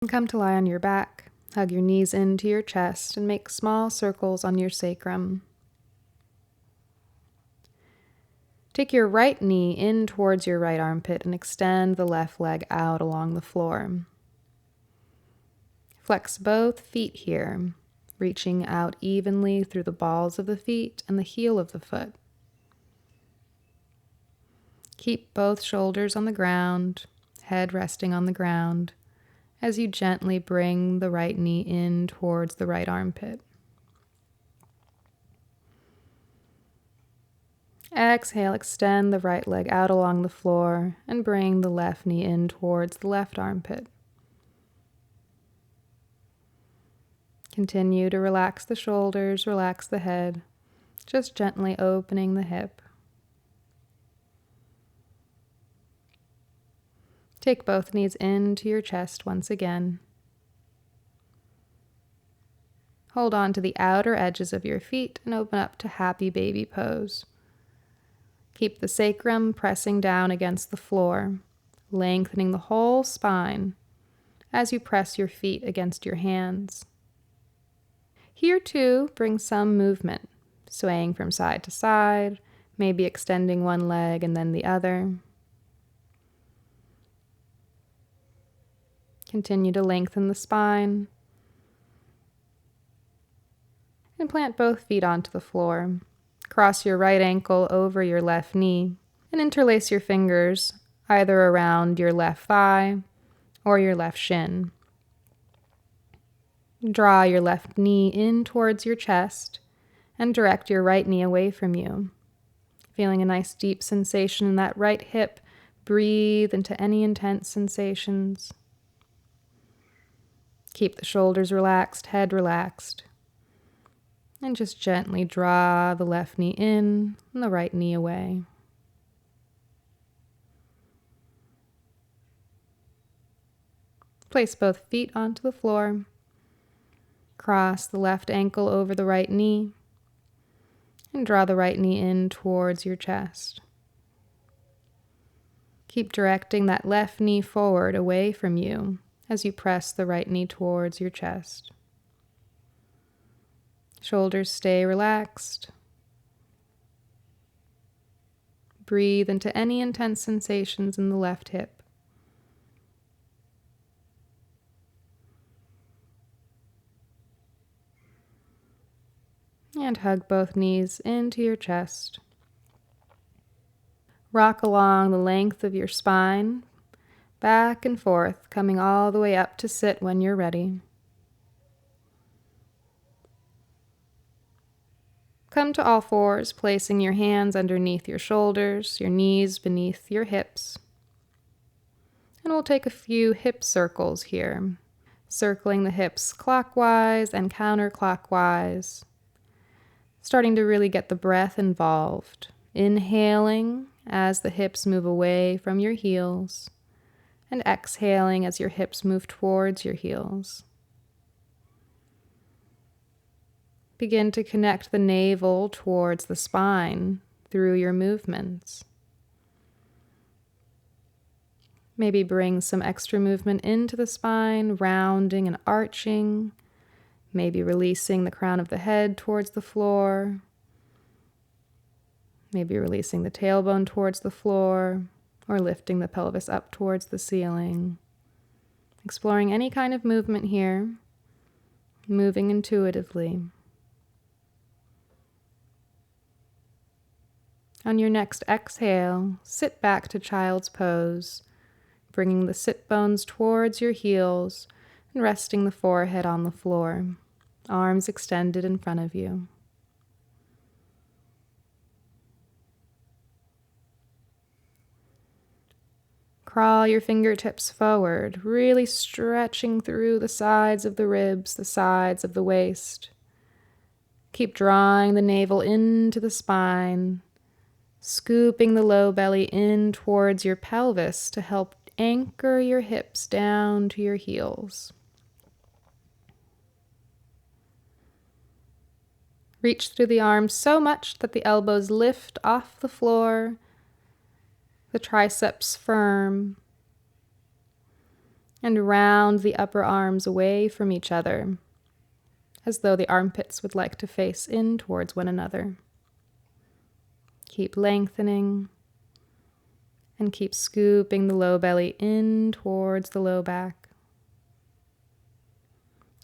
And come to lie on your back. Hug your knees into your chest and make small circles on your sacrum. Take your right knee in towards your right armpit and extend the left leg out along the floor. Flex both feet here, reaching out evenly through the balls of the feet and the heel of the foot. Keep both shoulders on the ground, head resting on the ground, as you gently bring the right knee in towards the right armpit. Exhale, extend the right leg out along the floor and bring the left knee in towards the left armpit. Continue to relax the shoulders, relax the head, just gently opening the hip. Take both knees into your chest once again. Hold on to the outer edges of your feet and open up to happy baby pose. Keep the sacrum pressing down against the floor, lengthening the whole spine as you press your feet against your hands. Here too, bring some movement, swaying from side to side, maybe extending one leg and then the other. Continue to lengthen the spine. And plant both feet onto the floor. Cross your right ankle over your left knee and interlace your fingers either around your left thigh or your left shin. Draw your left knee in towards your chest and direct your right knee away from you. Feeling a nice deep sensation in that right hip, breathe into any intense sensations. Keep the shoulders relaxed, head relaxed. And just gently draw the left knee in and the right knee away. Place both feet onto the floor. Cross the left ankle over the right knee. And draw the right knee in towards your chest. Keep directing that left knee forward away from you as you press the right knee towards your chest. Shoulders stay relaxed. Breathe into any intense sensations in the left hip. And hug both knees into your chest. Rock along the length of your spine, back and forth, coming all the way up to sit when you're ready. Come to all fours, placing your hands underneath your shoulders, your knees beneath your hips. And we'll take a few hip circles here, circling the hips clockwise and counterclockwise, starting to really get the breath involved. Inhaling as the hips move away from your heels, and exhaling as your hips move towards your heels. Begin to connect the navel towards the spine through your movements. Maybe bring some extra movement into the spine, rounding and arching. Maybe releasing the crown of the head towards the floor. Maybe releasing the tailbone towards the floor, or lifting the pelvis up towards the ceiling. Exploring any kind of movement here, moving intuitively. On your next exhale, sit back to child's pose, bringing the sit bones towards your heels and resting the forehead on the floor, arms extended in front of you. Crawl your fingertips forward, really stretching through the sides of the ribs, the sides of the waist. Keep drawing the navel into the spine, scooping the low belly in towards your pelvis to help anchor your hips down to your heels. Reach through the arms so much that the elbows lift off the floor, the triceps firm. And round the upper arms away from each other, as though the armpits would like to face in towards one another. Keep lengthening and keep scooping the low belly in towards the low back.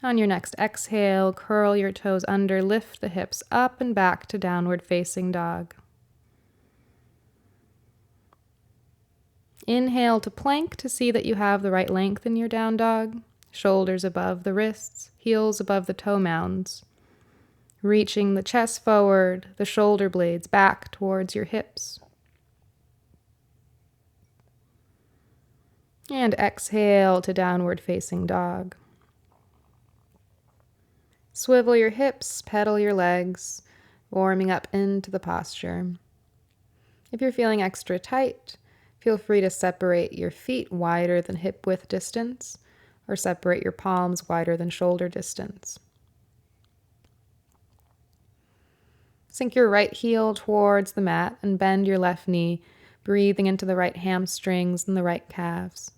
On your next exhale, curl your toes under, lift the hips up and back to downward facing dog. Inhale to plank to see that you have the right length in your down dog. Shoulders above the wrists, heels above the toe mounds. Reaching the chest forward, the shoulder blades back towards your hips. And exhale to downward facing dog. Swivel your hips, pedal your legs, warming up into the posture. If you're feeling extra tight, feel free to separate your feet wider than hip width distance, or separate your palms wider than shoulder distance. Sink your right heel towards the mat and bend your left knee, breathing into the right hamstrings and the right calves.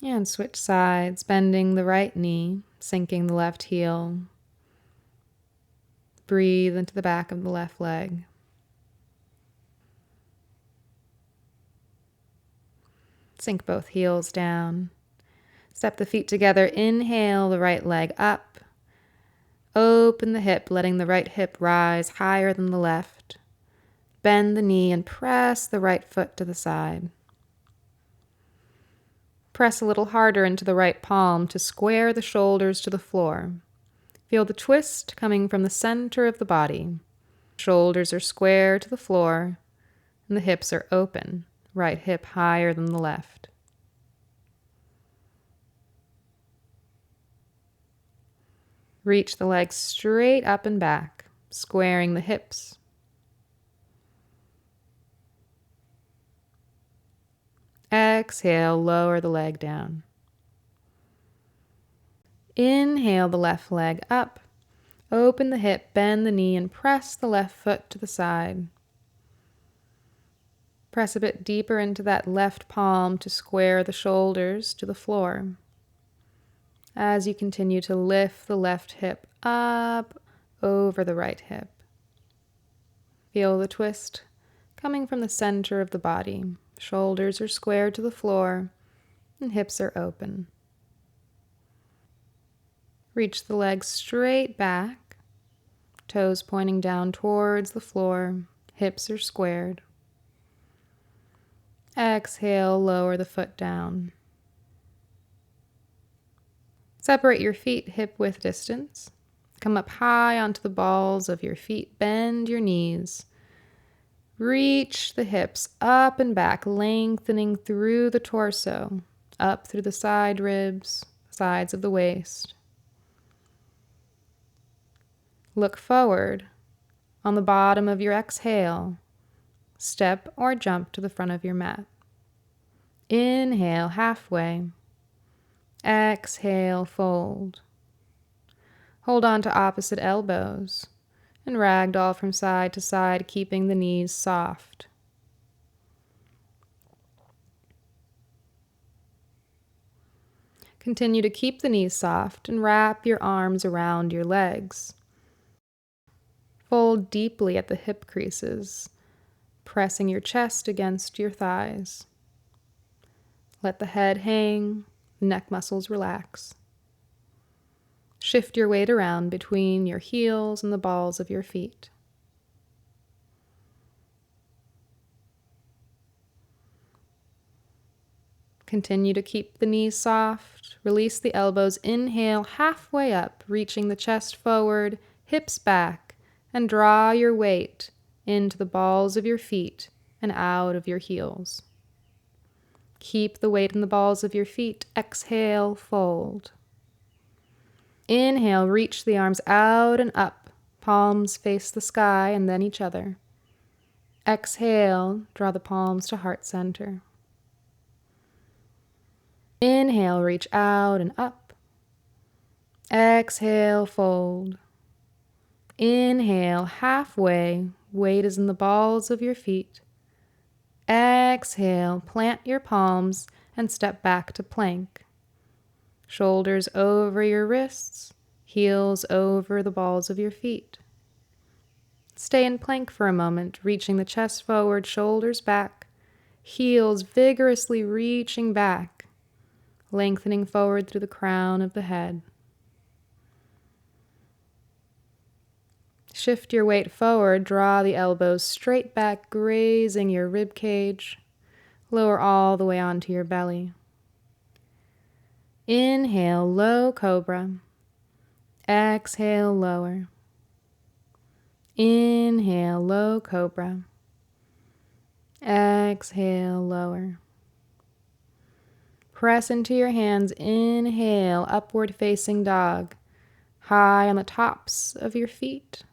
And switch sides, bending the right knee, sinking the left heel. Breathe into the back of the left leg. Sink both heels down. Step the feet together. Inhale the right leg up. Open the hip, letting the right hip rise higher than the left. Bend the knee and press the right foot to the side. Press a little harder into the right palm to square the shoulders to the floor. Feel the twist coming from the center of the body. Shoulders are square to the floor, and the hips are open, right hip higher than the left. Reach the legs straight up and back, squaring the hips. Exhale, lower the leg down. Inhale the left leg up. Open the hip, bend the knee, and press the left foot to the side. Press a bit deeper into that left palm to square the shoulders to the floor. As you continue to lift the left hip up over the right hip. Feel the twist coming from the center of the body. Shoulders are squared to the floor and hips are open. Reach the legs straight back, toes pointing down towards the floor, hips are squared. Exhale, lower the foot down. Separate your feet hip width distance. Come up high onto the balls of your feet. Bend your knees. Reach the hips up and back, lengthening through the torso, up through the side ribs, sides of the waist. Look forward. On the bottom of your exhale, step or jump to the front of your mat. Inhale halfway. Exhale, fold. Hold on to opposite elbows and ragdoll from side to side, keeping the knees soft. Continue to keep the knees soft and wrap your arms around your legs. Fold deeply at the hip creases, pressing your chest against your thighs. Let the head hang, the neck muscles relax. Shift your weight around between your heels and the balls of your feet. Continue to keep the knees soft. Release the elbows. Inhale halfway up, reaching the chest forward, hips back, and draw your weight into the balls of your feet and out of your heels. Keep the weight in the balls of your feet. Exhale, fold. Inhale, reach the arms out and up. Palms face the sky and then each other. Exhale, draw the palms to heart center. Inhale, reach out and up. Exhale, fold. Inhale, halfway, Weight is in the balls of your feet. Exhale, plant your palms and step back to plank. Shoulders over your wrists, heels over the balls of your feet. Stay in plank for a moment, reaching the chest forward, shoulders back, heels vigorously reaching back, lengthening forward through the crown of the head. Shift your weight forward, draw the elbows straight back, grazing your rib cage. Lower all the way onto your belly. Inhale, low cobra. Exhale, lower. Inhale, low cobra. Exhale, lower. Press into your hands. Inhale, upward facing dog. High on the tops of your feet.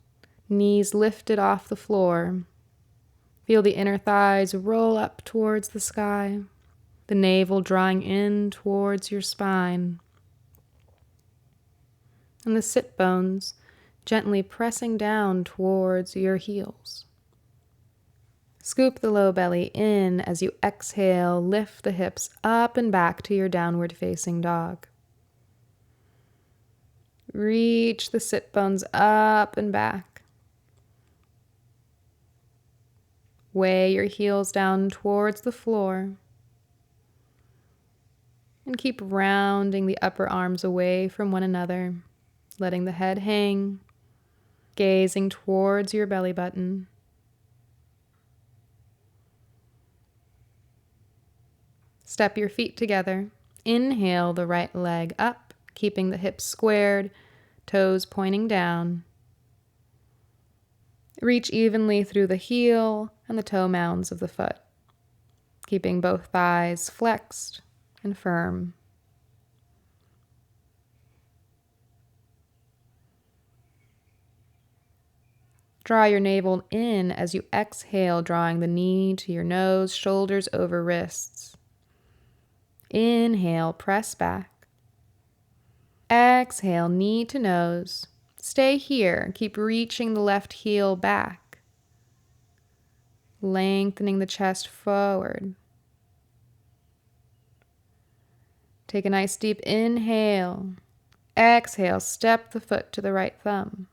Knees lifted off the floor. Feel the inner thighs roll up towards the sky. The navel drawing in towards your spine. And the sit bones gently pressing down towards your heels. Scoop the low belly in as you exhale, lift the hips up and back to your downward facing dog. Reach the sit bones up and back. Weigh your heels down towards the floor. And keep rounding the upper arms away from one another, letting the head hang, gazing towards your belly button. Step your feet together. Inhale the right leg up, keeping the hips squared, toes pointing down. Reach evenly through the heel and the toe mounds of the foot, keeping both thighs flexed and firm. Draw your navel in as you exhale, drawing the knee to your nose, shoulders over wrists. Inhale, press back. Exhale, knee to nose. Stay here. Keep reaching the left heel back. Lengthening the chest forward. Take a nice deep inhale. Exhale, step the foot to the right thumb.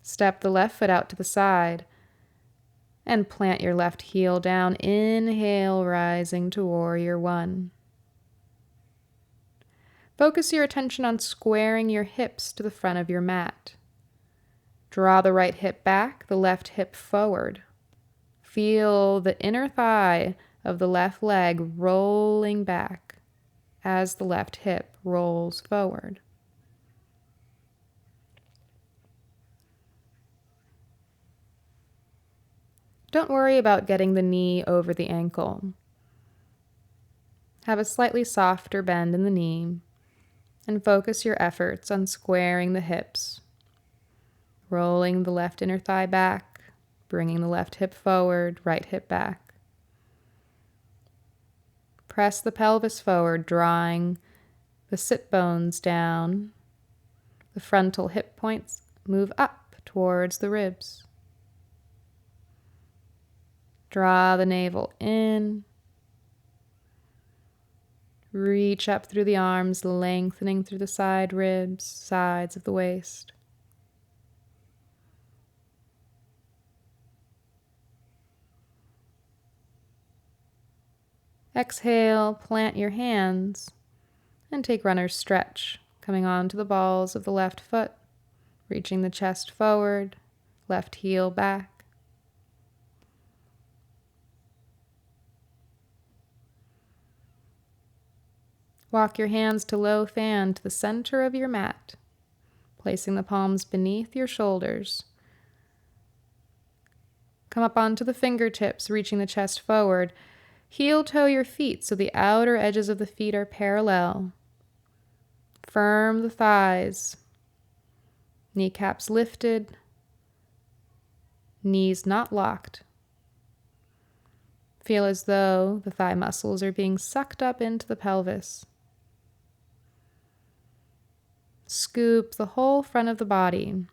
Step the left foot out to the side. And plant your left heel down. Inhale, rising to warrior one. Focus your attention on squaring your hips to the front of your mat. Draw the right hip back, the left hip forward. Feel the inner thigh of the left leg rolling back as the left hip rolls forward. Don't worry about getting the knee over the ankle. Have a slightly softer bend in the knee. And focus your efforts on squaring the hips, rolling the left inner thigh back, bringing the left hip forward, right hip back. Press the pelvis forward, drawing the sit bones down. The frontal hip points move up towards the ribs. Draw the navel in. Reach up through the arms, lengthening through the side ribs, sides of the waist. Exhale, plant your hands, and take runner's stretch, coming onto the balls of the left foot, reaching the chest forward, left heel back. Walk your hands to low fan to the center of your mat, placing the palms beneath your shoulders. Come up onto the fingertips, reaching the chest forward. Heel toe your feet so the outer edges of the feet are parallel. Firm the thighs. Kneecaps lifted. Knees not locked. Feel as though the thigh muscles are being sucked up into the pelvis. Scoop the whole front of the body,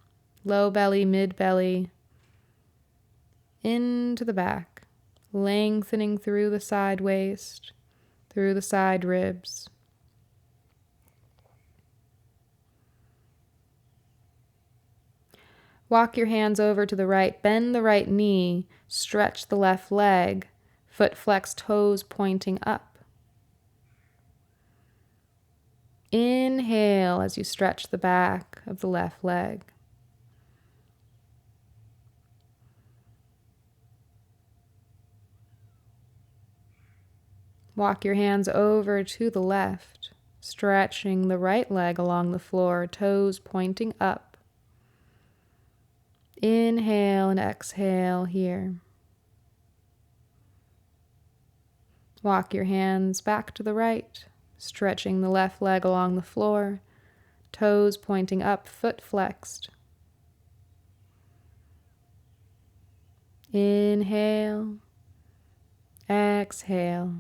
low belly, mid belly, into the back, lengthening through the side waist, through the side ribs. Walk your hands over to the right, bend the right knee, stretch the left leg, foot flex, toes pointing up. Inhale as you stretch the back of the left leg. Walk your hands over to the left, stretching the right leg along the floor, toes pointing up. Inhale and exhale here. Walk your hands back to the right, stretching the left leg along the floor, toes pointing up, foot flexed. Inhale, exhale.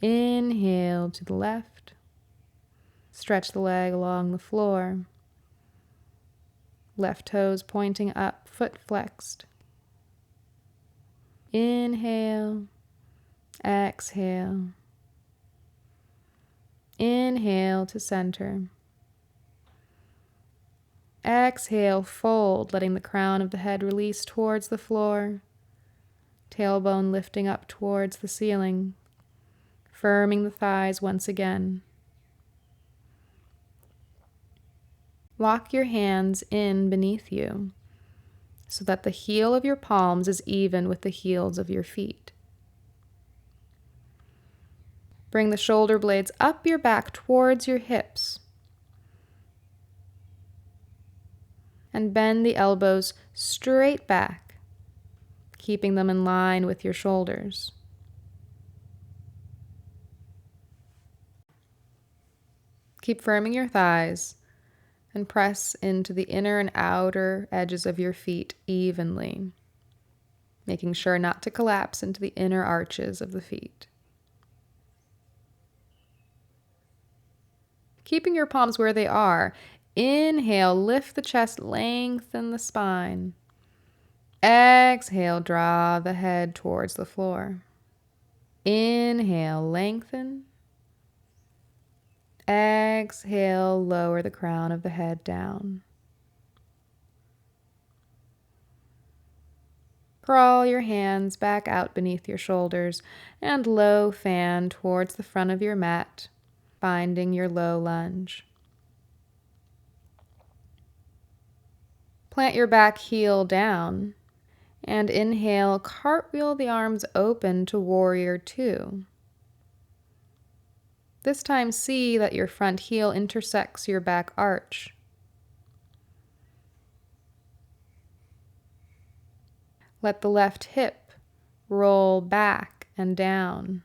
Inhale to the left. Stretch the leg along the floor. Left toes pointing up, foot flexed. Inhale, exhale. Inhale to center. Exhale, fold, letting the crown of the head release towards the floor. Tailbone lifting up towards the ceiling. Firming the thighs once again. Walk your hands in beneath you so that the heel of your palms is even with the heels of your feet. Bring the shoulder blades up your back towards your hips. And bend the elbows straight back, keeping them in line with your shoulders. Keep firming your thighs and press into the inner and outer edges of your feet evenly, making sure not to collapse into the inner arches of the feet. Keeping your palms where they are, inhale, lift the chest, lengthen the spine. Exhale, draw the head towards the floor. Inhale, lengthen. Exhale, lower the crown of the head down. Crawl your hands back out beneath your shoulders and low fan towards the front of your mat, finding your low lunge. Plant your back heel down and inhale, cartwheel the arms open to warrior two. This time see that your front heel intersects your back arch. Let the left hip roll back and down.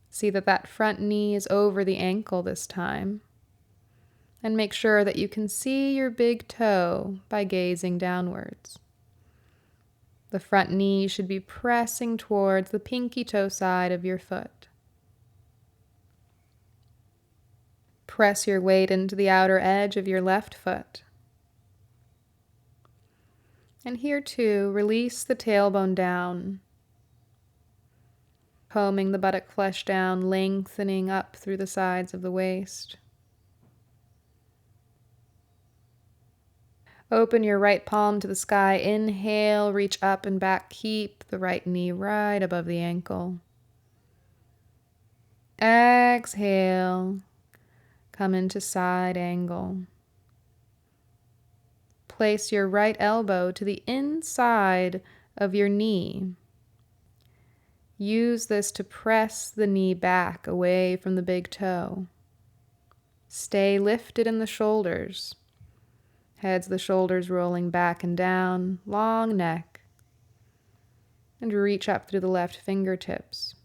See that that front knee is over the ankle this time. And make sure that you can see your big toe by gazing downwards. The front knee should be pressing towards the pinky toe side of your foot. Press your weight into the outer edge of your left foot. And here too, release the tailbone down, combing the buttock flesh down, lengthening up through the sides of the waist. Open your right palm to the sky. Inhale, reach up and back. Keep the right knee right above the ankle. Exhale, come into side angle. Place your right elbow to the inside of your knee. Use this to press the knee back away from the big toe. Stay lifted in the shoulders. Heads the shoulders rolling back and down, long neck. And reach up through the left fingertips.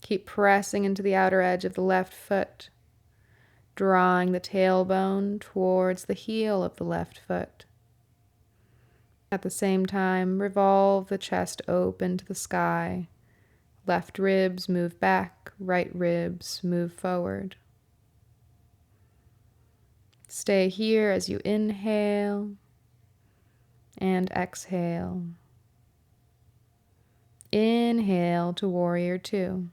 Keep pressing into the outer edge of the left foot, drawing the tailbone towards the heel of the left foot. At the same time, revolve the chest open to the sky. Left ribs move back, right ribs move forward. Stay here as you inhale and exhale. Inhale to warrior two.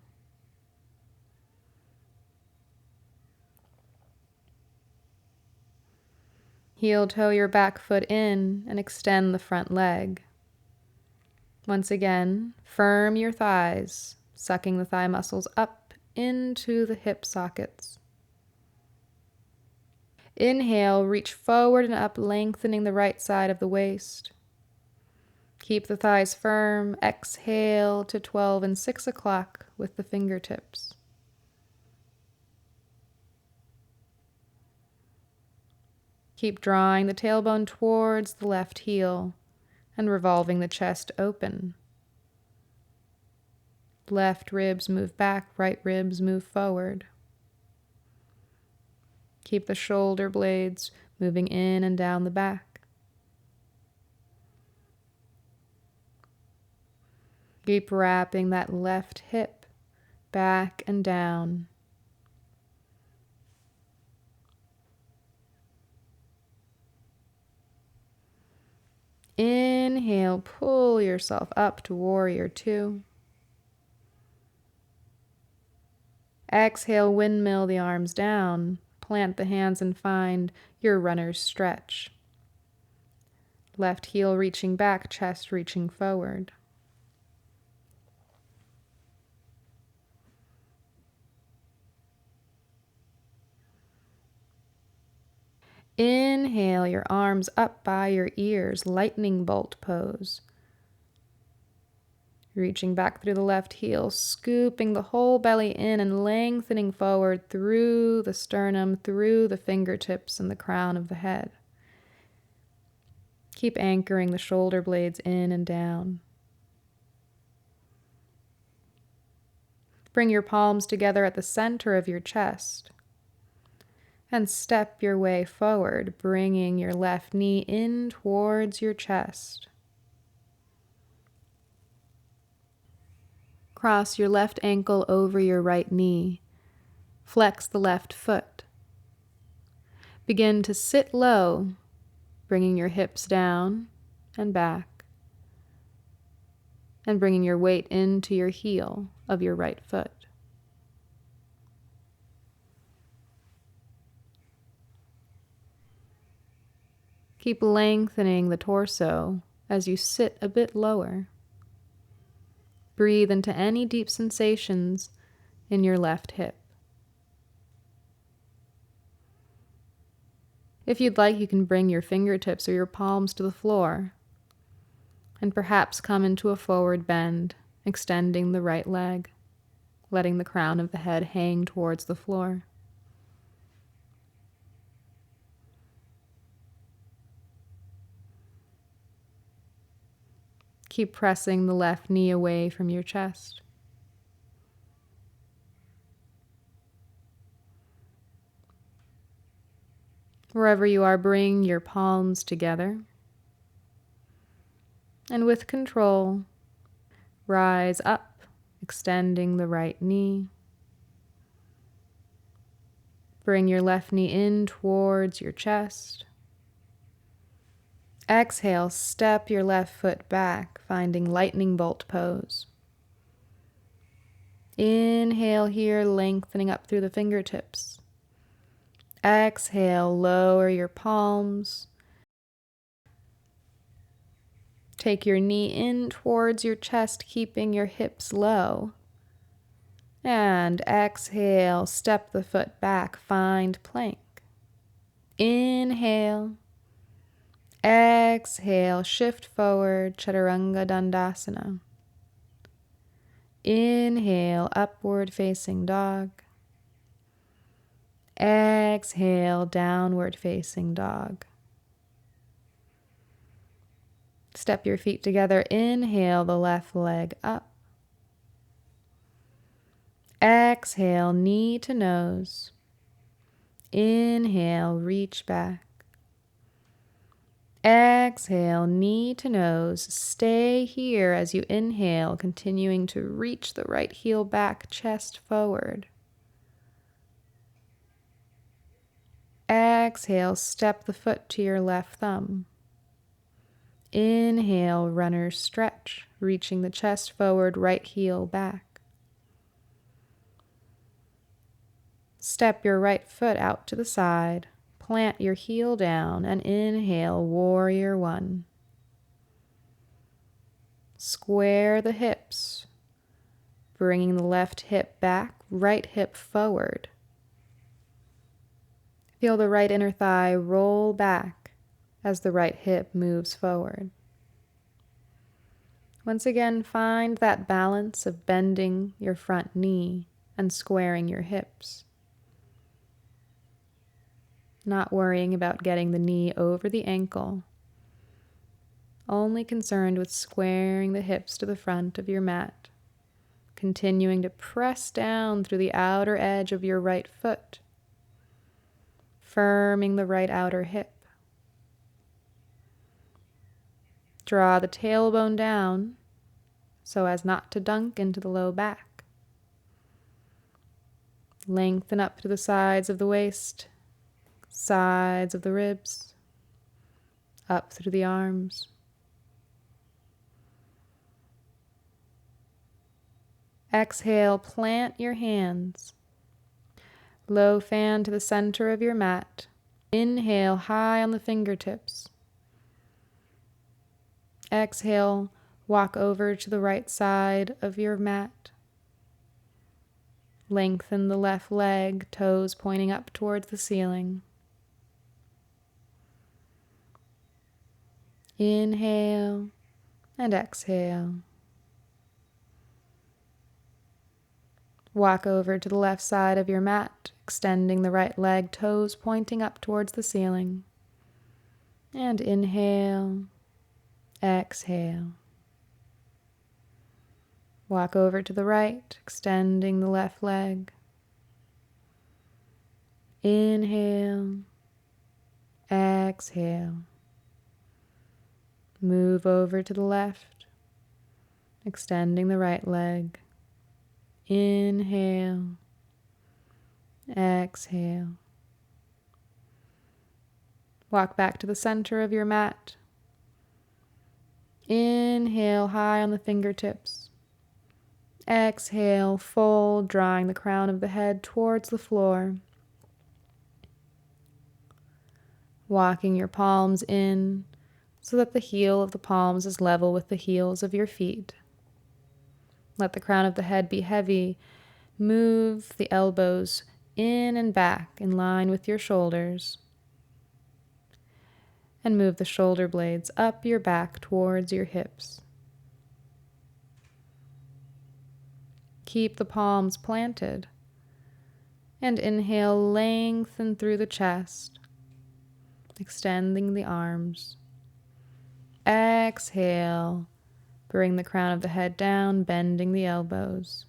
Heel toe your back foot in and extend the front leg. Once again, firm your thighs, sucking the thigh muscles up into the hip sockets. Inhale, reach forward and up, lengthening the right side of the waist. Keep the thighs firm. Exhale to 12 and 6 o'clock with the fingertips. Keep drawing the tailbone towards the left heel and revolving the chest open. Left ribs move back, right ribs move forward. Keep the shoulder blades moving in and down the back. Keep wrapping that left hip back and down. Inhale, pull yourself up to warrior two. Exhale, windmill the arms down. Plant the hands and find your runner's stretch. Left heel reaching back, chest reaching forward. Inhale, your arms up by your ears, lightning bolt pose. Reaching back through the left heel, scooping the whole belly in and lengthening forward through the sternum, through the fingertips and the crown of the head. Keep anchoring the shoulder blades in and down. Bring your palms together at the center of your chest. And step your way forward, bringing your left knee in towards your chest. Cross your left ankle over your right knee. Flex the left foot. Begin to sit low, bringing your hips down and back, and bringing your weight into your heel of your right foot. Keep lengthening the torso as you sit a bit lower. Breathe into any deep sensations in your left hip. If you'd like, you can bring your fingertips or your palms to the floor and perhaps come into a forward bend, extending the right leg, letting the crown of the head hang towards the floor. Keep pressing the left knee away from your chest. Wherever you are, bring your palms together. And with control, rise up, extending the right knee. Bring your left knee in towards your chest. Exhale, step your left foot back, finding lightning bolt pose. Inhale here, lengthening up through the fingertips. Exhale, lower your palms. Take your knee in towards your chest, keeping your hips low. And exhale, step the foot back, find plank. Inhale. Exhale, shift forward, Chaturanga Dandasana. Inhale, upward facing dog. Exhale, downward facing dog. Step your feet together. Inhale, the left leg up. Exhale, knee to nose. Inhale, reach back. Exhale, knee to nose. Stay here as you inhale, continuing to reach the right heel back, chest forward. Exhale, step the foot to your left thumb. Inhale, runner stretch, reaching the chest forward, right heel back. Step your right foot out to the side, plant your heel down, and inhale, warrior one. Square the hips, bringing the left hip back, right hip forward. Feel the right inner thigh roll back as the right hip moves forward. Once again, find that balance of bending your front knee and squaring your hips. Not worrying about getting the knee over the ankle, only concerned with squaring the hips to the front of your mat, continuing to press down through the outer edge of your right foot, firming the right outer hip. Draw the tailbone down so as not to dunk into the low back. Lengthen up to the sides of the waist, sides of the ribs, up through the arms. Exhale, plant your hands. Low fan to the center of your mat. Inhale, high on the fingertips. Exhale, walk over to the right side of your mat. Lengthen the left leg, toes pointing up towards the ceiling. Inhale and exhale. Walk over to the left side of your mat, extending the right leg, toes pointing up towards the ceiling. And inhale, exhale. Walk over to the right, extending the left leg. Inhale, exhale. Move over to the left, extending the right leg. Inhale, exhale. Walk back to the center of your mat. Inhale, high on the fingertips. Exhale, fold, drawing the crown of the head towards the floor. Walking your palms in so that the heel of the palms is level with the heels of your feet. Let the crown of the head be heavy. Move the elbows in and back in line with your shoulders. And move the shoulder blades up your back towards your hips. Keep the palms planted. And inhale, lengthen through the chest, extending the arms. Exhale, bring the crown of the head down, bending the elbows.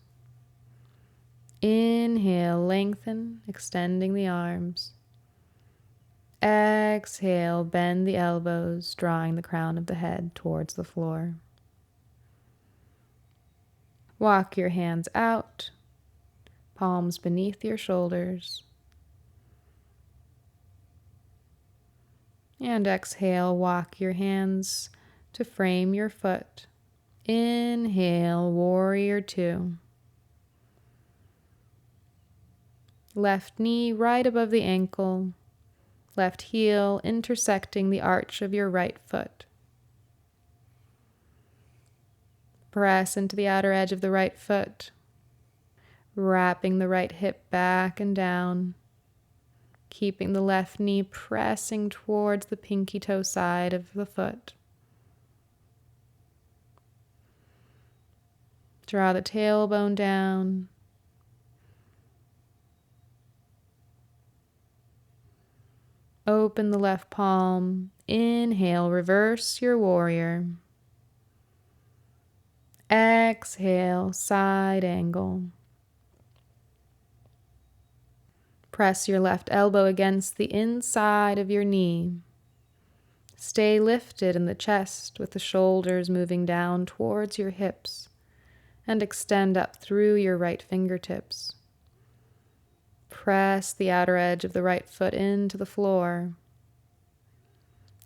Inhale, lengthen, extending the arms. Exhale, bend the elbows, drawing the crown of the head towards the floor. Walk your hands out, palms beneath your shoulders. And exhale, walk your hands to frame your foot. Inhale, warrior two. Left knee right above the ankle, left heel intersecting the arch of your right foot. Press into the outer edge of the right foot, wrapping the right hip back and down, keeping the left knee pressing towards the pinky toe side of the foot. Draw the tailbone down. Open the left palm. Inhale, reverse your warrior. Exhale, side angle. Press your left elbow against the inside of your knee. Stay lifted in the chest with the shoulders moving down towards your hips and extend up through your right fingertips. Press the outer edge of the right foot into the floor.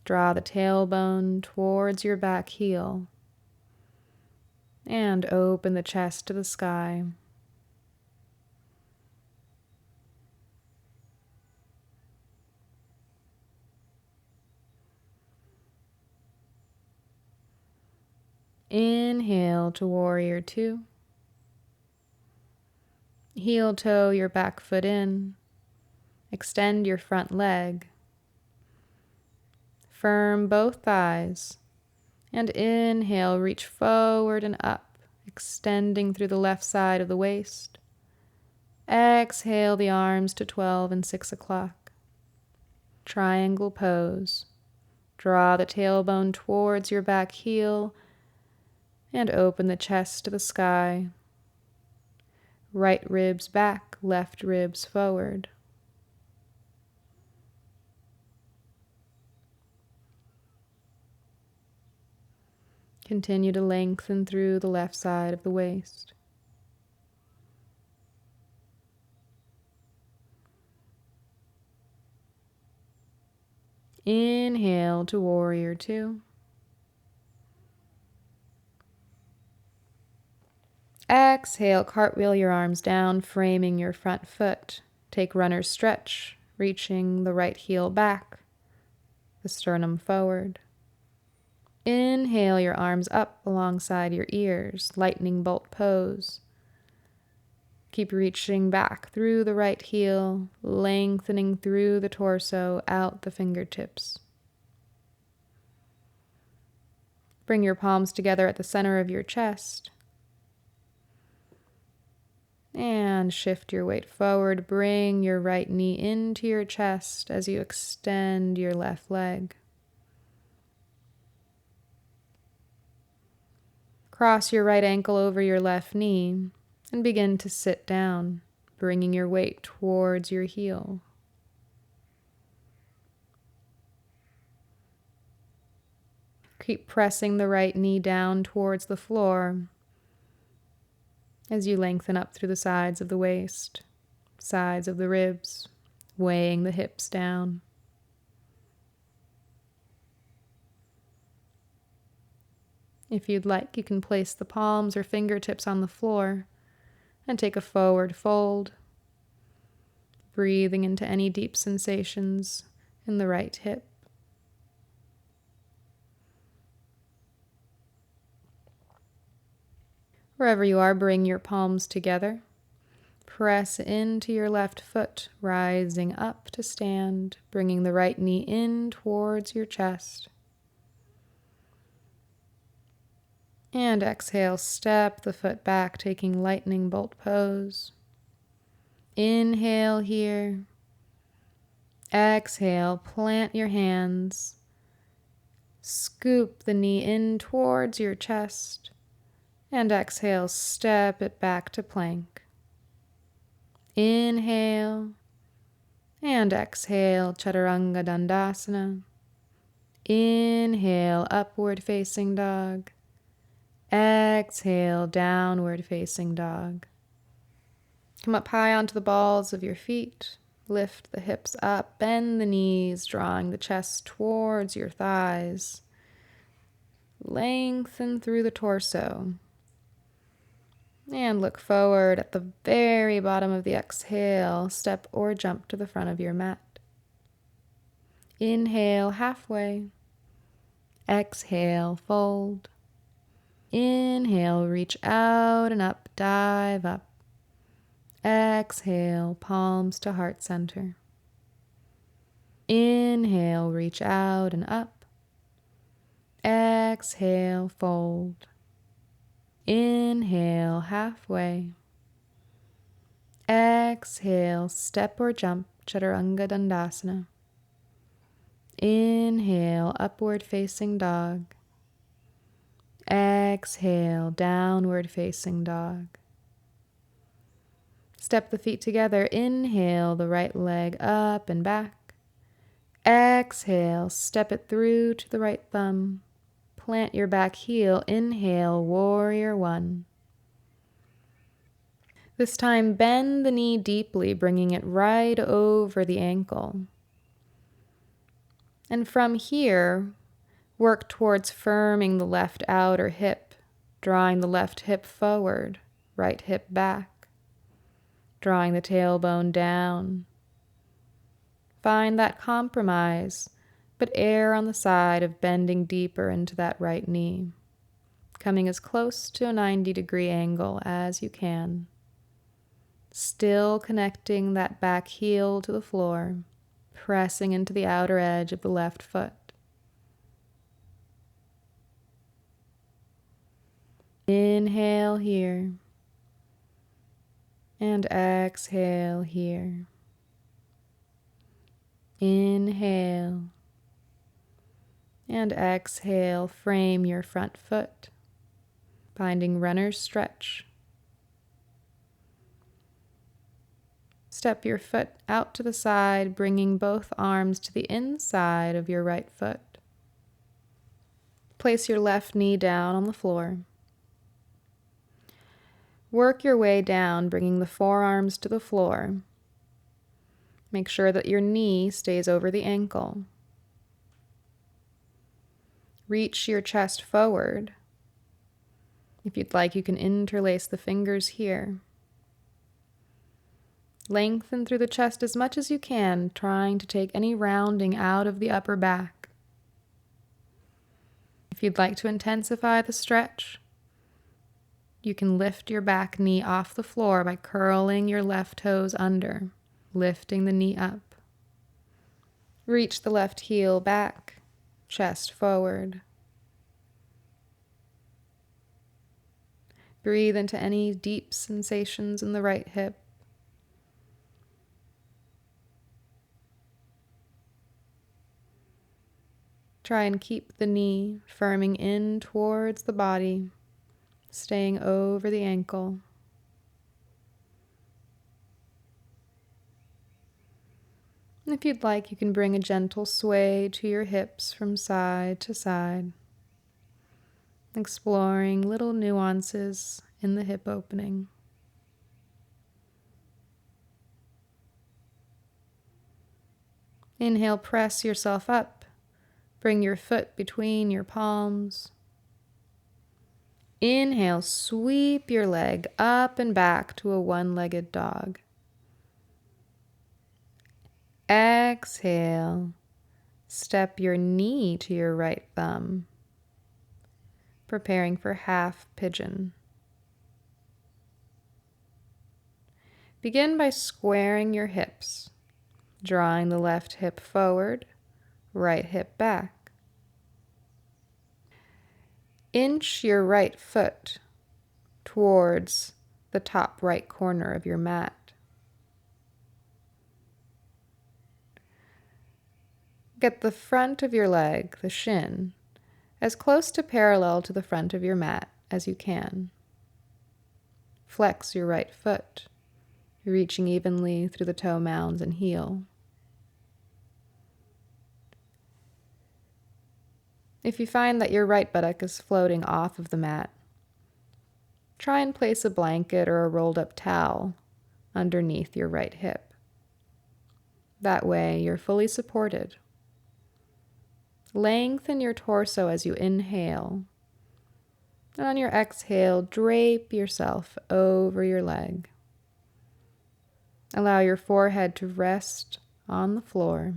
Draw the tailbone towards your back heel. And open the chest to the sky. Inhale to warrior two. Heel toe your back foot in. Extend your front leg. Firm both thighs. And inhale, reach forward and up, extending through the left side of the waist. Exhale the arms to 12 and 6 o'clock. Triangle pose. Draw the tailbone towards your back heel and open the chest to the sky. Right ribs back, left ribs forward. Continue to lengthen through the left side of the waist. Inhale to warrior two. Exhale, cartwheel your arms down, framing your front foot. Take runner's stretch, reaching the right heel back, the sternum forward. Inhale your arms up alongside your ears, lightning bolt pose. Keep reaching back through the right heel, lengthening through the torso, out the fingertips. Bring your palms together at the center of your chest. And shift your weight forward. Bring your right knee into your chest as you extend your left leg. Cross your right ankle over your left knee and begin to sit down, bringing your weight towards your heel. Keep pressing the right knee down towards the floor as you lengthen up through the sides of the waist, sides of the ribs, weighing the hips down. If you'd like, you can place the palms or fingertips on the floor and take a forward fold, breathing into any deep sensations in the right hip. Wherever you are, bring your palms together. Press into your left foot, rising up to stand, bringing the right knee in towards your chest. And exhale, step the foot back, taking lightning bolt pose. Inhale here. Exhale, plant your hands. Scoop the knee in towards your chest. And exhale, step it back to plank. Inhale. And exhale, Chaturanga Dandasana. Inhale, upward facing dog. Exhale, downward facing dog. Come up high onto the balls of your feet. Lift the hips up, bend the knees, drawing the chest towards your thighs. Lengthen through the torso. And look forward at the very bottom of the exhale. Step or jump to the front of your mat. Inhale, halfway. Exhale, fold. Inhale, reach out and up, dive up. Exhale, palms to heart center. Inhale, reach out and up. Exhale, fold. Inhale, halfway. Exhale, step or jump, Chaturanga Dandasana. Inhale, upward facing dog. Exhale, downward facing dog. Step the feet together. Inhale, the right leg up and back. Exhale, step it through to the right thumb. Plant your back heel. Inhale, warrior one. This time, bend the knee deeply, bringing it right over the ankle. And from here, work towards firming the left outer hip, drawing the left hip forward, right hip back, drawing the tailbone down. Find that compromise, but err on the side of bending deeper into that right knee, coming as close to a 90-degree angle as you can. Still connecting that back heel to the floor, pressing into the outer edge of the left foot. Inhale here, and exhale here. Inhale, and exhale, frame your front foot, finding runner's stretch. Step your foot out to the side, bringing both arms to the inside of your right foot. Place your left knee down on the floor. Work your way down, bringing the forearms to the floor. Make sure that your knee stays over the ankle. Reach your chest forward. If you'd like, you can interlace the fingers here. Lengthen through the chest as much as you can, trying to take any rounding out of the upper back. If you'd like to intensify the stretch, you can lift your back knee off the floor by curling your left toes under, lifting the knee up. Reach the left heel back, chest forward. Breathe into any deep sensations in the right hip. Try and keep the knee firming in towards the body, staying over the ankle. And if you'd like, you can bring a gentle sway to your hips from side to side, exploring little nuances in the hip opening. Inhale, press yourself up. Bring your foot between your palms. Inhale, sweep your leg up and back to a one-legged dog. Exhale, step your knee to your right thumb, preparing for half pigeon. Begin by squaring your hips, drawing the left hip forward, right hip back. Inch your right foot towards the top right corner of your mat. Get the front of your leg, the shin, as close to parallel to the front of your mat as you can. Flex your right foot, reaching evenly through the toe mounds and heel. If you find that your right buttock is floating off of the mat, try and place a blanket or a rolled up towel underneath your right hip. That way, you're fully supported. Lengthen your torso as you inhale. And on your exhale, drape yourself over your leg. Allow your forehead to rest on the floor.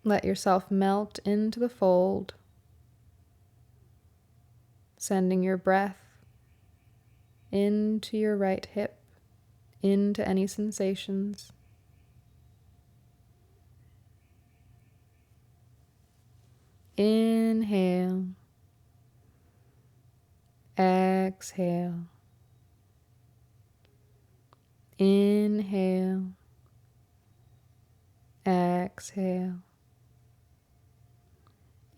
Let yourself melt into the fold, sending your breath into your right hip, into any sensations. Inhale, exhale, inhale, exhale.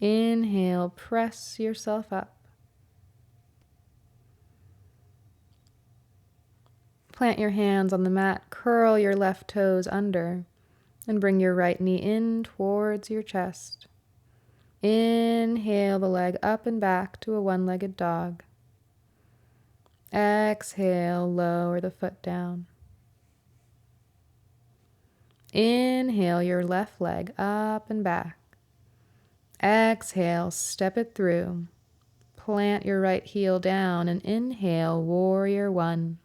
Inhale, press yourself up. Plant your hands on the mat, curl your left toes under, and bring your right knee in towards your chest. Inhale the leg up and back to a one-legged dog. Exhale, lower the foot down. Inhale your left leg up and back. Exhale, step it through. Plant your right heel down and inhale, warrior one.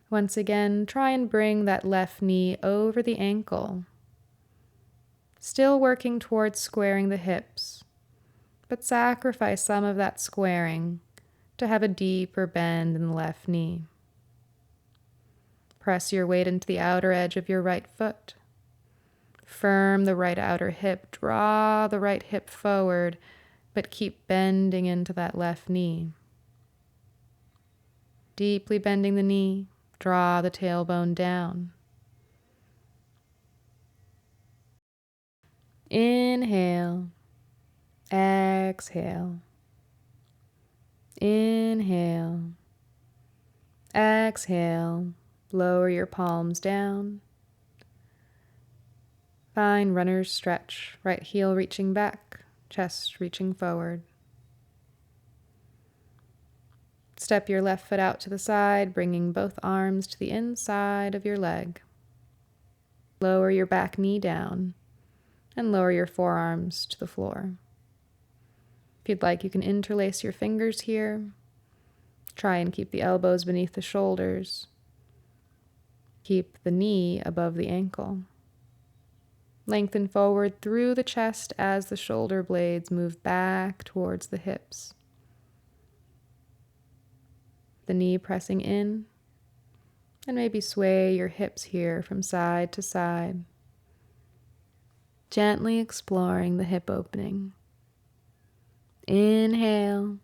Once again, try and bring that left knee over the ankle. Still working towards squaring the hips, but sacrifice some of that squaring to have a deeper bend in the left knee. Press your weight into the outer edge of your right foot. Firm the right outer hip, draw the right hip forward, but keep bending into that left knee. Deeply bending the knee, draw the tailbone down. Inhale, exhale. Inhale, exhale. Lower your palms down. Find runner's stretch, right heel reaching back, chest reaching forward. Step your left foot out to the side, bringing both arms to the inside of your leg. Lower your back knee down and lower your forearms to the floor. If you'd like, you can interlace your fingers here. Try and keep the elbows beneath the shoulders. Keep the knee above the ankle. Lengthen forward through the chest as the shoulder blades move back towards the hips. The knee pressing in, and maybe sway your hips here from side to side. Gently exploring the hip opening. Inhale,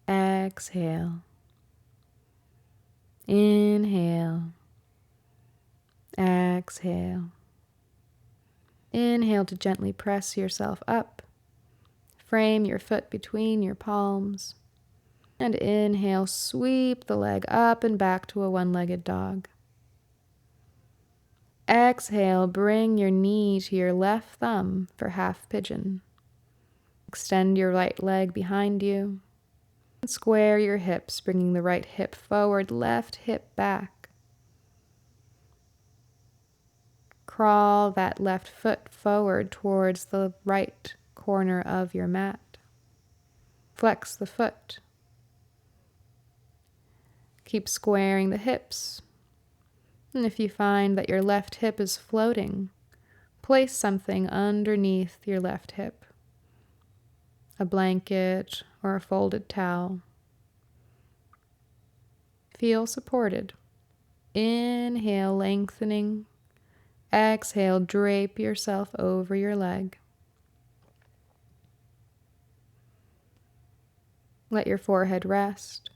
exhale. Inhale, exhale. Inhale to gently press yourself up. Frame your foot between your palms. And inhale, sweep the leg up and back to a one-legged dog. Exhale, bring your knee to your left thumb for half pigeon. Extend your right leg behind you. And square your hips, bringing the right hip forward, left hip back. Crawl that left foot forward towards the right corner of your mat. Flex the foot. Keep squaring the hips. And if you find that your left hip is floating, place something underneath your left hip. A blanket or a folded towel. Feel supported. Inhale, lengthening. Exhale, drape yourself over your leg. Let your forehead rest.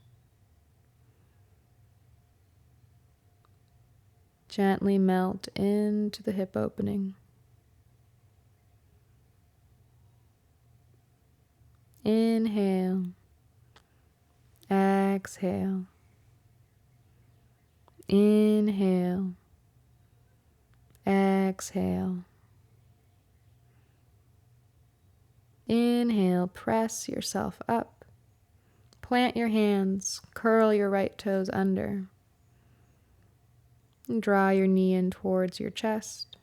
Gently melt into the hip opening. Inhale. Exhale. Inhale. Exhale. Inhale, press yourself up. Plant your hands, curl your right toes under. And draw your knee in towards your chest.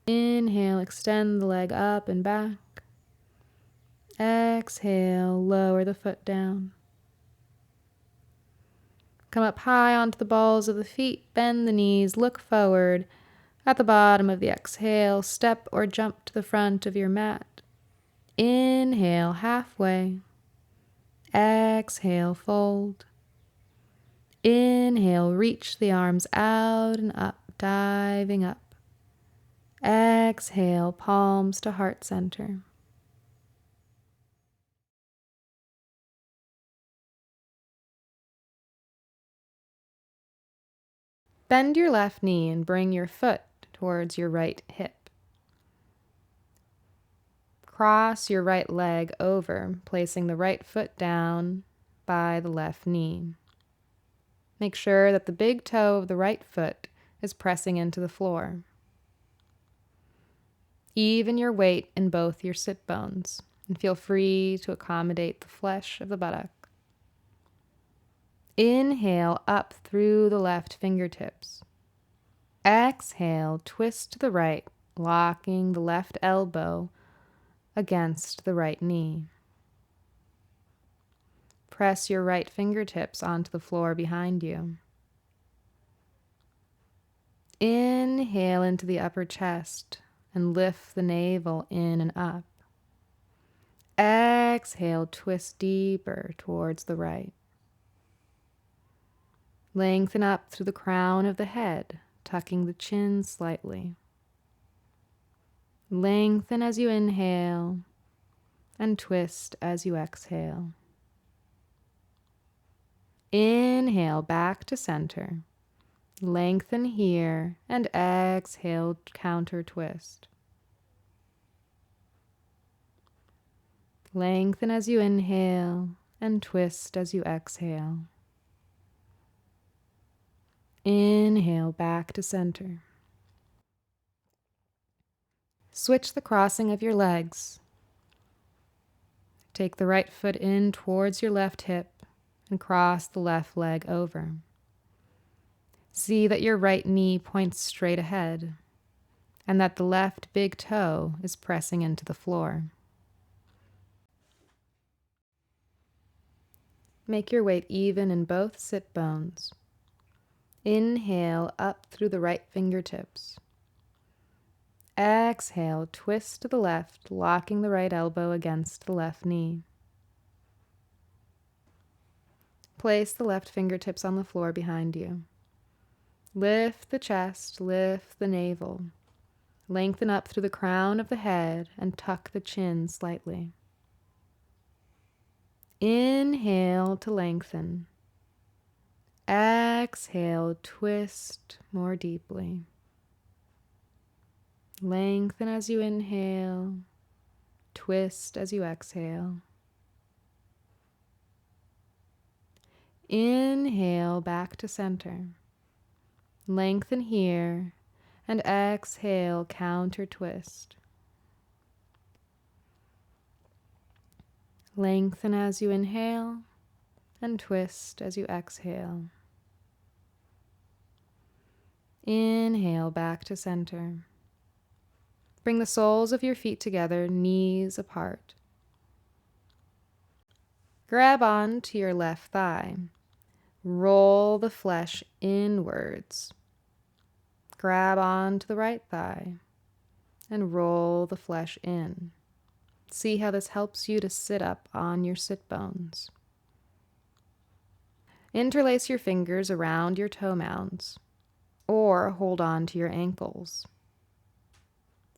Inhale, extend the leg up and back. Exhale, lower the foot down. Come up high onto the balls of the feet, bend the knees, look forward. At the bottom of the exhale, step or jump to the front of your mat. Inhale, halfway. Exhale, fold. Inhale, reach the arms out and up, diving up. Exhale, palms to heart center. Bend your left knee and bring your foot towards your right hip. Cross your right leg over, placing the right foot down by the left knee. Make sure that the big toe of the right foot is pressing into the floor. Even your weight in both your sit bones, and feel free to accommodate the flesh of the buttock. Inhale up through the left fingertips. Exhale, twist to the right, locking the left elbow against the right knee. Press your right fingertips onto the floor behind you. Inhale into the upper chest and lift the navel in and up. Exhale, twist deeper towards the right. Lengthen up through the crown of the head, tucking the chin slightly. Lengthen as you inhale and twist as you exhale. Inhale back to center. Lengthen here and exhale, counter twist. Lengthen as you inhale and twist as you exhale. Inhale back to center. Switch the crossing of your legs. Take the right foot in towards your left hip and cross the left leg over. See that your right knee points straight ahead and that the left big toe is pressing into the floor. Make your weight even in both sit bones. Inhale up through the right fingertips. Exhale, twist to the left, locking the right elbow against the left knee. Place the left fingertips on the floor behind you. Lift the chest, lift the navel. Lengthen up through the crown of the head and tuck the chin slightly. Inhale to lengthen. Exhale, twist more deeply. Lengthen as you inhale, twist as you exhale. Inhale back to center. Lengthen here and exhale, counter twist. Lengthen as you inhale and twist as you exhale. Inhale back to center. Bring the soles of your feet together, knees apart. Grab on to your left thigh. Roll the flesh inwards. Grab on to the right thigh and roll the flesh in. See how this helps you to sit up on your sit bones. Interlace your fingers around your toe mounds or hold on to your ankles.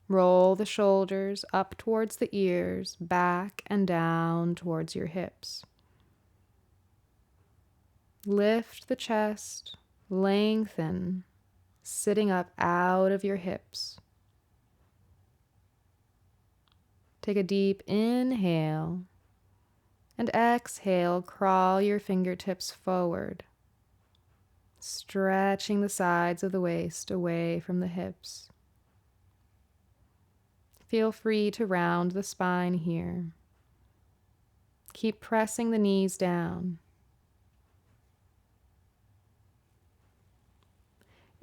Roll the shoulders up towards the ears, back and down towards your hips. Lift the chest, lengthen, sitting up out of your hips. Take a deep inhale and exhale, crawl your fingertips forward, stretching the sides of the waist away from the hips. Feel free to round the spine here. Keep pressing the knees down.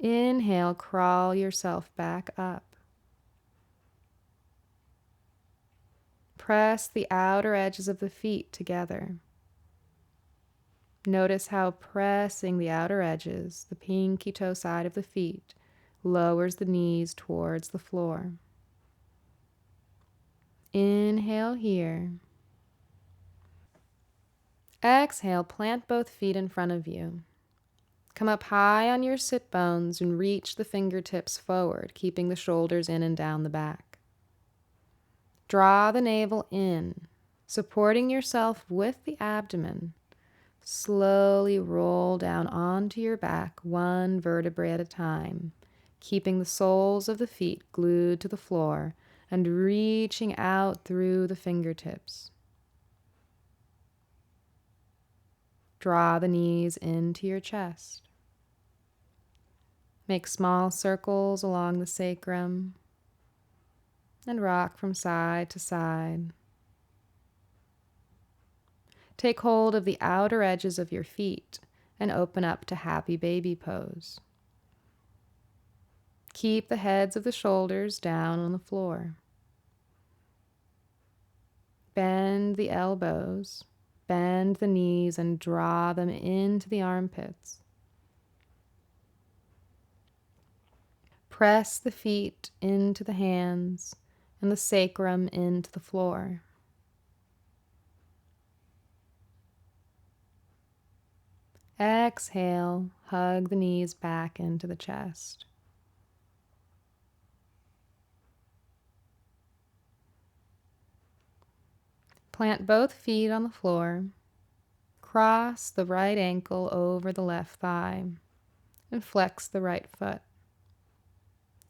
Inhale, crawl yourself back up. Press the outer edges of the feet together. Notice how pressing the outer edges, the pinky toe side of the feet, lowers the knees towards the floor. Inhale here. Exhale, plant both feet in front of you. Come up high on your sit bones and reach the fingertips forward, keeping the shoulders in and down the back. Draw the navel in, supporting yourself with the abdomen. Slowly roll down onto your back, one vertebrae at a time, keeping the soles of the feet glued to the floor and reaching out through the fingertips. Draw the knees into your chest. Make small circles along the sacrum and rock from side to side. Take hold of the outer edges of your feet and open up to happy baby pose. Keep the heads of the shoulders down on the floor. Bend the elbows, bend the knees, and draw them into the armpits. Press the feet into the hands and the sacrum into the floor. Exhale, hug the knees back into the chest. Plant both feet on the floor. Cross the right ankle over the left thigh and flex the right foot.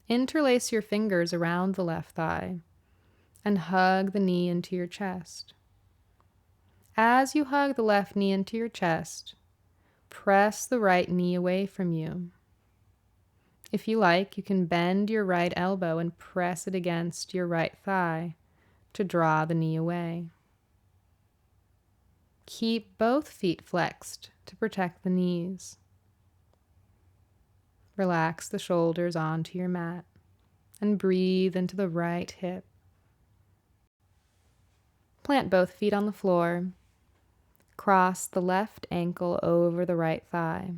Interlace your fingers around the left thigh and hug the knee into your chest. As you hug the left knee into your chest, press the right knee away from you. If you like, you can bend your right elbow and press it against your right thigh to draw the knee away. Keep both feet flexed to protect the knees. Relax the shoulders onto your mat and breathe into the right hip. Plant both feet on the floor. Cross the left ankle over the right thigh.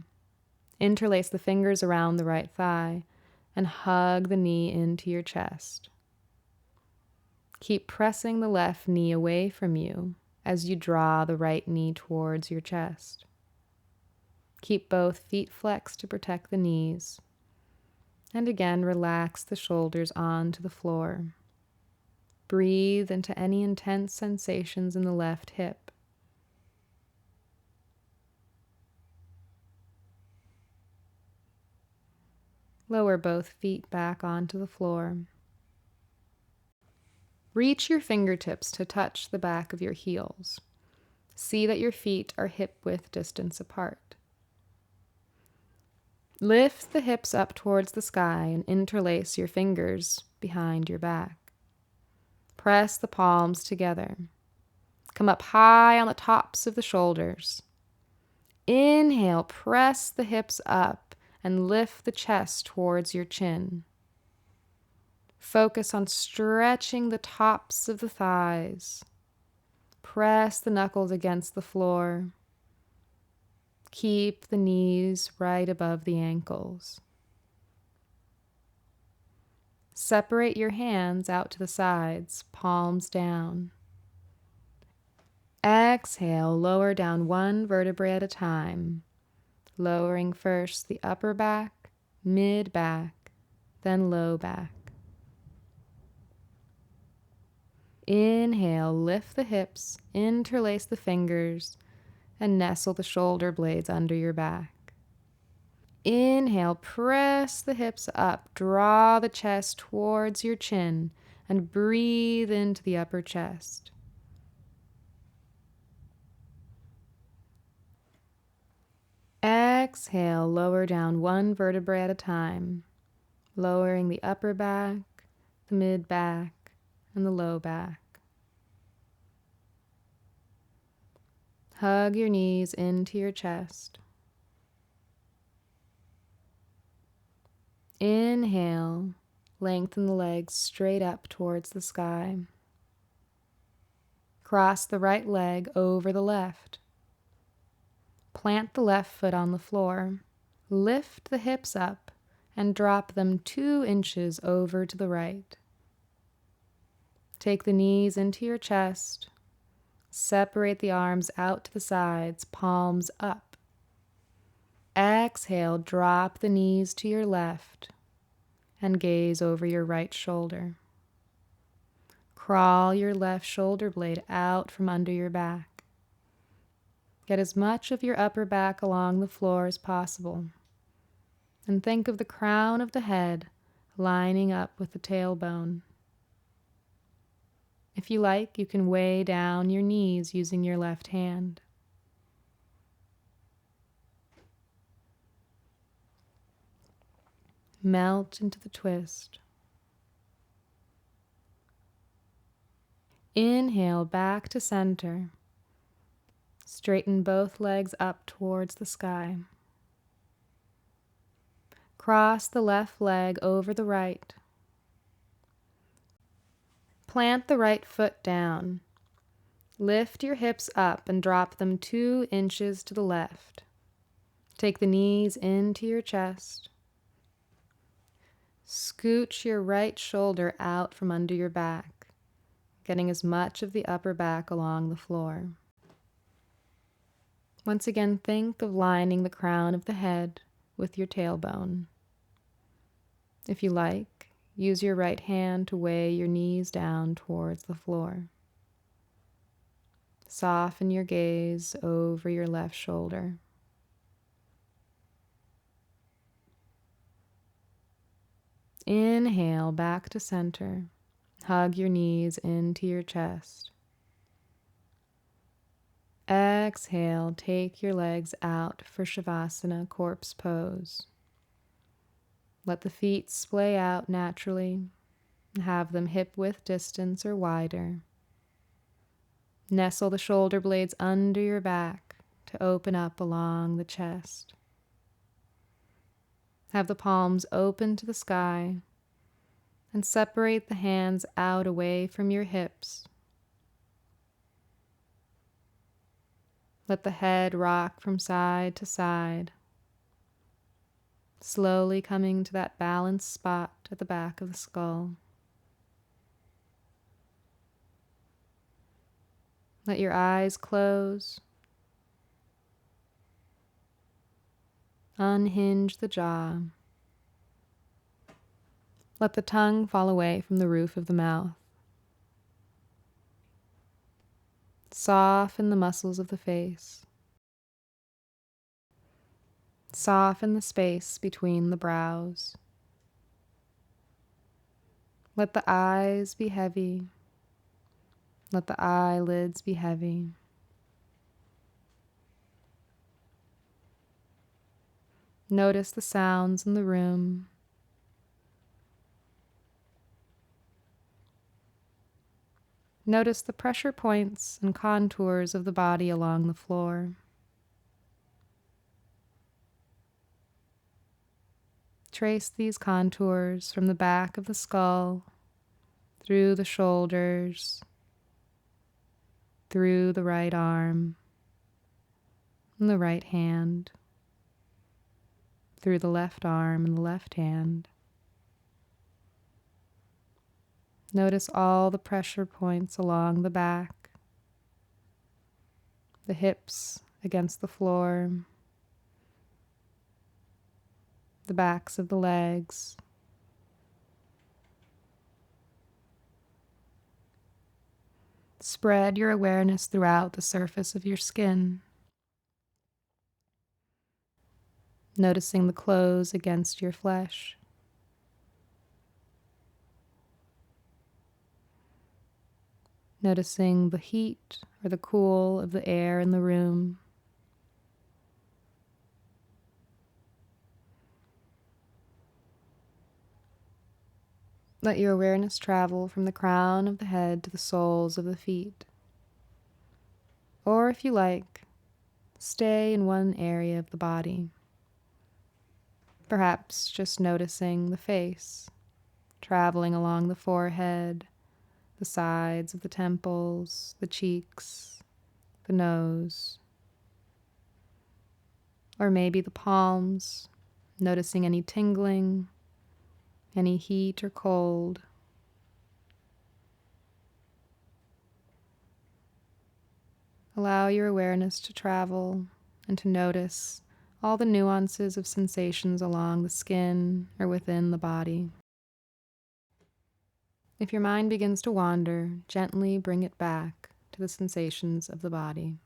Interlace the fingers around the right thigh and hug the knee into your chest. Keep pressing the left knee away from you as you draw the right knee towards your chest. Keep both feet flexed to protect the knees. And again, relax the shoulders onto the floor. Breathe into any intense sensations in the left hip. Lower both feet back onto the floor. Reach your fingertips to touch the back of your heels. See that your feet are hip-width distance apart. Lift the hips up towards the sky and interlace your fingers behind your back. Press the palms together. Come up high on the tops of the shoulders. Inhale, press the hips up and lift the chest towards your chin. Focus on stretching the tops of the thighs. Press the knuckles against the floor. Keep the knees right above the ankles. Separate your hands out to the sides, palms down. Exhale, lower down one vertebrae at a time, lowering first the upper back, mid back, then low back. Inhale, lift the hips, interlace the fingers, and nestle the shoulder blades under your back. Inhale, press the hips up, draw the chest towards your chin, and breathe into the upper chest. Exhale, lower down one vertebrae at a time, lowering the upper back, the mid back, and the low back. Hug your knees into your chest. Inhale, lengthen the legs straight up towards the sky. Cross the right leg over the left. Plant the left foot on the floor. Lift the hips up and drop them 2 inches over to the right. Take the knees into your chest. Separate the arms out to the sides, palms up. Exhale, drop the knees to your left and gaze over your right shoulder. Crawl your left shoulder blade out from under your back. Get as much of your upper back along the floor as possible. And think of the crown of the head lining up with the tailbone. If you like, you can weigh down your knees using your left hand. Melt into the twist. Inhale back to center. Straighten both legs up towards the sky. Cross the left leg over the right. Plant the right foot down. Lift your hips up and drop them 2 inches to the left. Take the knees into your chest. Scooch your right shoulder out from under your back, getting as much of the upper back along the floor. Once again, think of lining the crown of the head with your tailbone. If you like, use your right hand to weigh your knees down towards the floor. Soften your gaze over your left shoulder. Inhale back to center. Hug your knees into your chest. Exhale, take your legs out for shavasana, corpse pose. Let the feet splay out naturally. Have them hip-width distance or wider. Nestle the shoulder blades under your back to open up along the chest. Have the palms open to the sky and separate the hands out away from your hips. Let the head rock from side to side, slowly coming to that balanced spot at the back of the skull. Let your eyes close. Unhinge the jaw. Let the tongue fall away from the roof of the mouth. Soften the muscles of the face. Soften the space between the brows. Let the eyes be heavy. Let the eyelids be heavy. Notice the sounds in the room. Notice the pressure points and contours of the body along the floor. Trace these contours from the back of the skull, through the shoulders, through the right arm, and the right hand, through the left arm and the left hand. Notice all the pressure points along the back, the hips against the floor, the backs of the legs. Spread your awareness throughout the surface of your skin, noticing the clothes against your flesh. Noticing the heat or the cool of the air in the room. Let your awareness travel from the crown of the head to the soles of the feet. Or if you like, stay in one area of the body. Perhaps just noticing the face, traveling along the forehead, the sides of the temples, the cheeks, the nose. Or maybe the palms, noticing any tingling, any heat or cold. Allow your awareness to travel and to notice all the nuances of sensations along the skin or within the body. If your mind begins to wander, gently bring it back to the sensations of the body.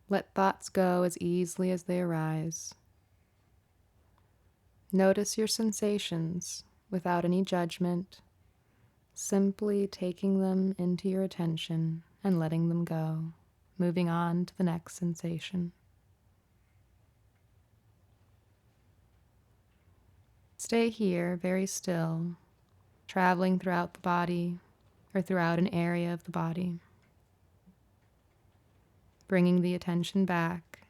Let thoughts go as easily as they arise. Notice your sensations without any judgment, simply taking them into your attention and letting them go, moving on to the next sensation. Stay here very still, traveling throughout the body or throughout an area of the body. bringing the attention back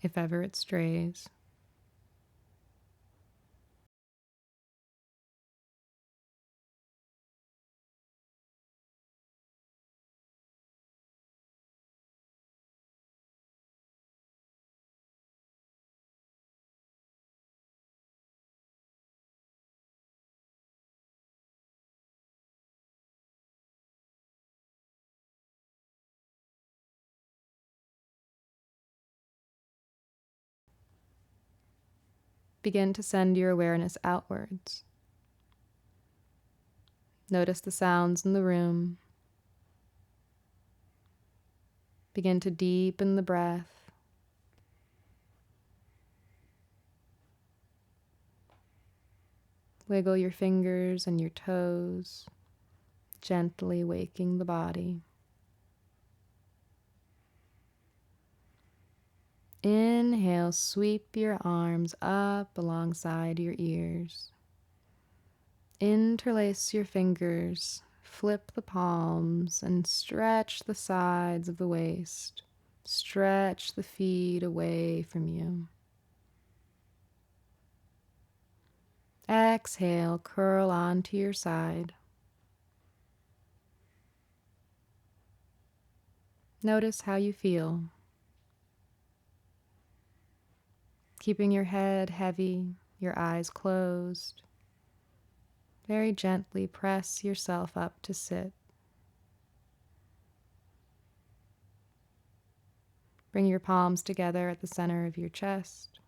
if ever it strays. Begin to send your awareness outwards. Notice the sounds in the room. Begin to deepen the breath. Wiggle your fingers and your toes, gently waking the body. Inhale, sweep your arms up alongside your ears. Interlace your fingers, flip the palms, and stretch the sides of the waist. Stretch the feet away from you. Exhale, curl onto your side. Notice how you feel. Keeping your head heavy, your eyes closed. Very gently press yourself up to sit. Bring your palms together at the center of your chest.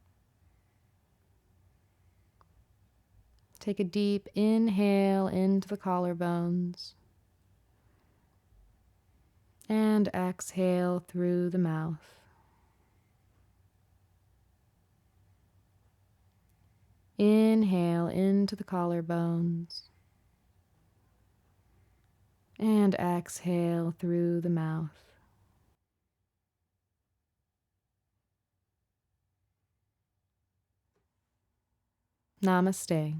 Take a deep inhale into the collarbones. And exhale through the mouth. Inhale into the collarbones. And exhale through the mouth. Namaste.